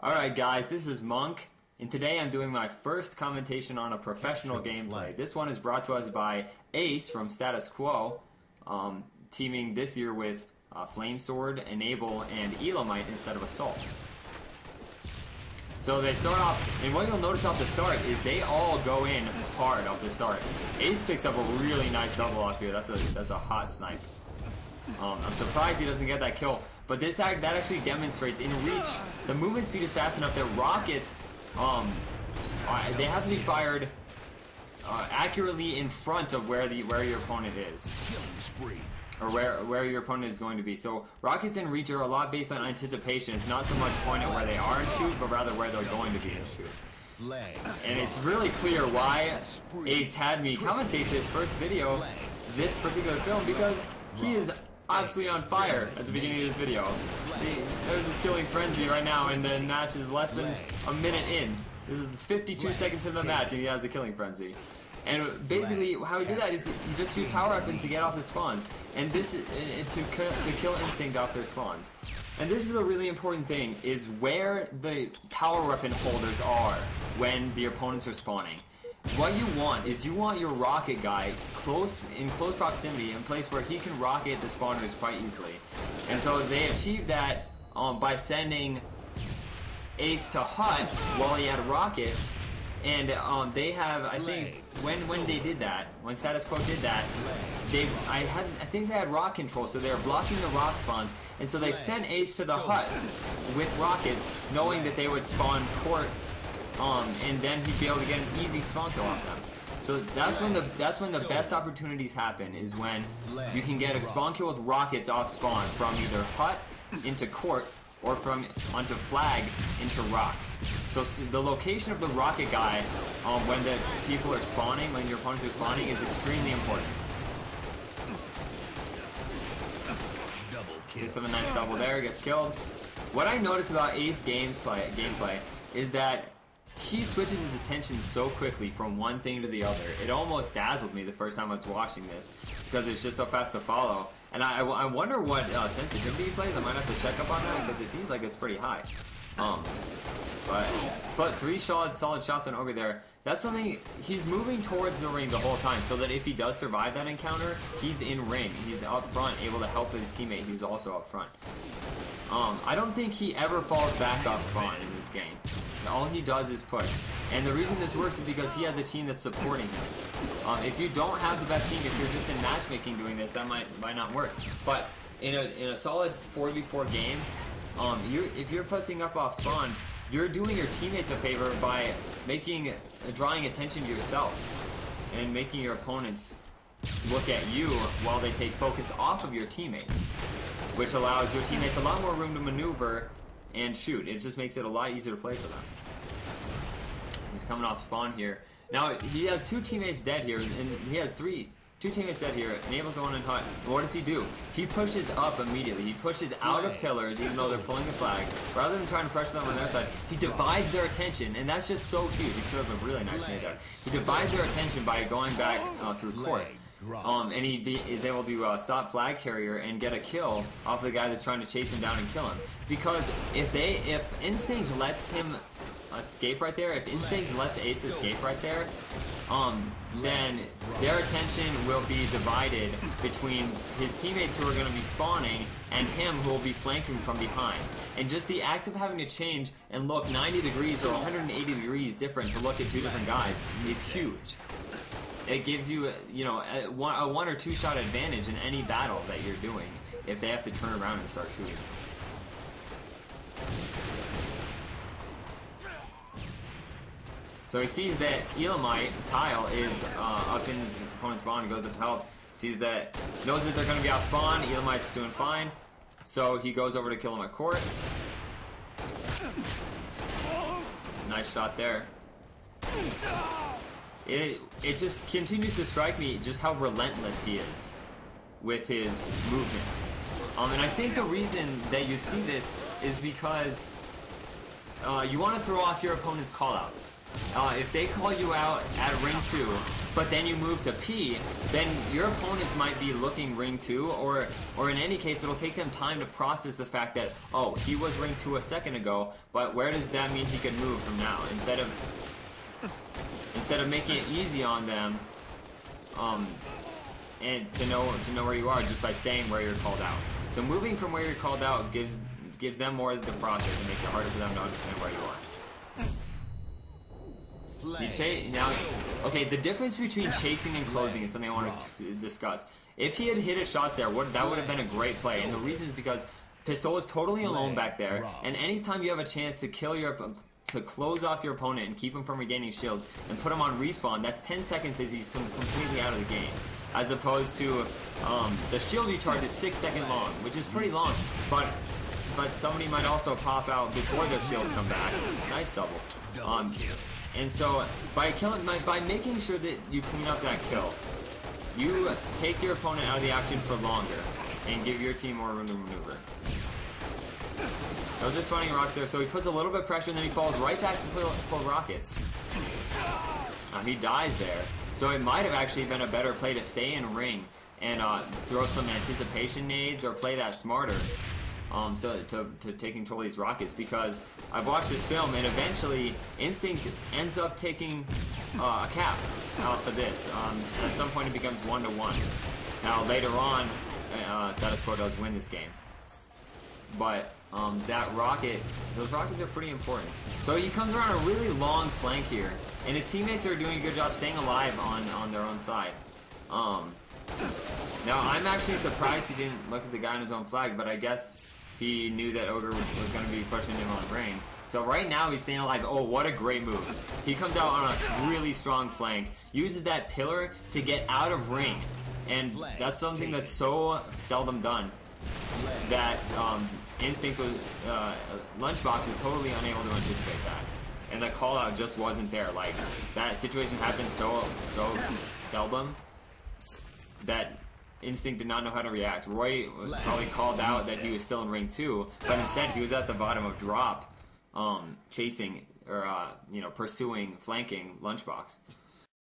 Alright guys, this is Monk, and today I'm doing my first commentation on a professional gameplay. This one is brought to us by Ace from Status Quo, teaming this year with Flamesword, Enable, and Elamite instead of Assault. So they start off, and what you'll notice off the start is they all go in hard off the start. Ace picks up a really nice double off here. That's a hot snipe. I'm surprised he doesn't get that kill, but that actually demonstrates in reach the movement speed is fast enough that rockets they have to be fired accurately in front of where your opponent is, or where your opponent is going to be. So rockets in reach are a lot based on anticipation. It's not so much point at where they are and shoot, but rather where they're going to be and shoot. And it's really clear why Ace had me commentate this first video, this particular film, because he is absolutely on fire at the beginning of this video. There's this killing frenzy right now, and the match is less than a minute in. This is 52 seconds into the match, and he has a killing frenzy. And basically, how we do that is you just use power weapons to get off the spawns, and this is to kill instinct off their spawns. And this is a really important thing: is where the power weapon holders are when the opponents are spawning. What you want is you want your rocket guy in close proximity, in a place where he can rocket the spawners quite easily. And so they achieved that by sending Ace to Hut while he had rockets. And they have, I think, when they did that, when Status Quo did that, I think they had rock control, so they were blocking the rock spawns, and so they sent Ace to the Hut with rockets, knowing that they would spawn court, and then he'd be able to get an easy spawn kill off them. So that's when the best opportunities happen, is when you can get a spawn kill with rockets off spawn from either Hut into court or from onto flag into rocks. So the location of the rocket guy when the people are spawning, when your opponents are spawning, is extremely important. Gives him a nice double there, gets killed. What I noticed about Ace gameplay is that he switches his attention so quickly from one thing to the other. It almost dazzled me the first time I was watching this, because it's just so fast to follow. And I wonder what sensitivity he plays. I might have to check up on that, because it seems like it's pretty high. But 3 solid shots on Ogre there. That's something, he's moving towards the ring the whole time, so that if he does survive that encounter, he's in ring. He's up front, able to help his teammate who's also up front. I don't think he ever falls back off spawn in this game. All he does is push. And the reason this works is because he has a team that's supporting him. If you don't have the best team, if you're just in matchmaking doing this, that might not work. But in a solid 4v4 game, if you're pushing up off spawn, you're doing your teammates a favor by drawing attention to yourself and making your opponents look at you while they take focus off of your teammates, which allows your teammates a lot more room to maneuver and shoot. It just makes it a lot easier to play for them. He's coming off spawn here. Now he has 2 teammates dead here, and he has 2 teammates dead here. Enables the one in Hut. What does he do? He pushes up immediately. He pushes out of pillars, even though they're pulling the flag. Rather than trying to pressure them on their side, he divides their attention, and that's just so huge. He shows a really nice nade there. He divides their attention by going back through court. And he is able to stop flag carrier and get a kill off the guy that's trying to chase him down and kill him. Because if Instinct lets him escape right there, if Instinct lets Ace escape right there, then their attention will be divided between his teammates who are going to be spawning and him who will be flanking from behind. And just the act of having to change and look 90 degrees or 180 degrees different to look at 2 different guys is huge. It gives you, a 1 or 2 shot advantage in any battle that you're doing if they have to turn around and start shooting. So he sees that Elamite tile is up in his opponent's spawn and goes up to help. Knows that they're going to be out spawn. Elamite's doing fine, so he goes over to kill him at court. Nice shot there. It just continues to strike me just how relentless he is with his movement. And I think the reason that you see this is because you want to throw off your opponent's callouts. If they call you out at ring 2, but then you move to P, then your opponents might be looking ring 2, or in any case, it'll take them time to process the fact that, oh, he was ring 2 a second ago, but where does that mean he could move from now? Instead of making it easy on them, and to know where you are just by staying where you're called out. So moving from where you're called out gives them more of the process and makes it harder for them to understand where you are. Now, okay, the difference between chasing and closing is something I want to discuss. If he had hit his shots there, that would have been a great play, and the reason is because Pistol is totally alone back there, and anytime you have a chance to close off your opponent and keep him from regaining shields and put him on respawn, that's 10 seconds as he's completely out of the game. As opposed to the shield recharge is 6 seconds long, which is pretty long, but somebody might also pop out before their shields come back. Nice double. And so by making sure that you clean up that kill, you take your opponent out of the action for longer and give your team more room to maneuver. Those are spawning rocks there, so he puts a little bit of pressure and then he falls right back to pull rockets. He dies there. So it might have actually been a better play to stay in ring and throw some anticipation nades or play that smarter. So to take control of these rockets, because I've watched this film and eventually Instinct ends up taking a cap off of this. At some point it becomes 1-1. Now later on, Status Quo does win this game, but those rockets are pretty important. So he comes around a really long flank here, and his teammates are doing a good job staying alive on their own side. Now I'm actually surprised he didn't look at the guy on his own flag, but I guess he knew that Ogre was going to be pushing him on ring. So right now he's staying alive. Oh, what a great move. He comes out on a really strong flank, uses that pillar to get out of ring, and that's something that's so seldom done that Instinct was, Lunchbox was totally unable to anticipate that. And the call out just wasn't there. Like, that situation happened so seldom that Instinct did not know how to react. Roy was probably called out that he was still in ring 2, but instead he was at the bottom of drop, chasing, or, pursuing, flanking Lunchbox.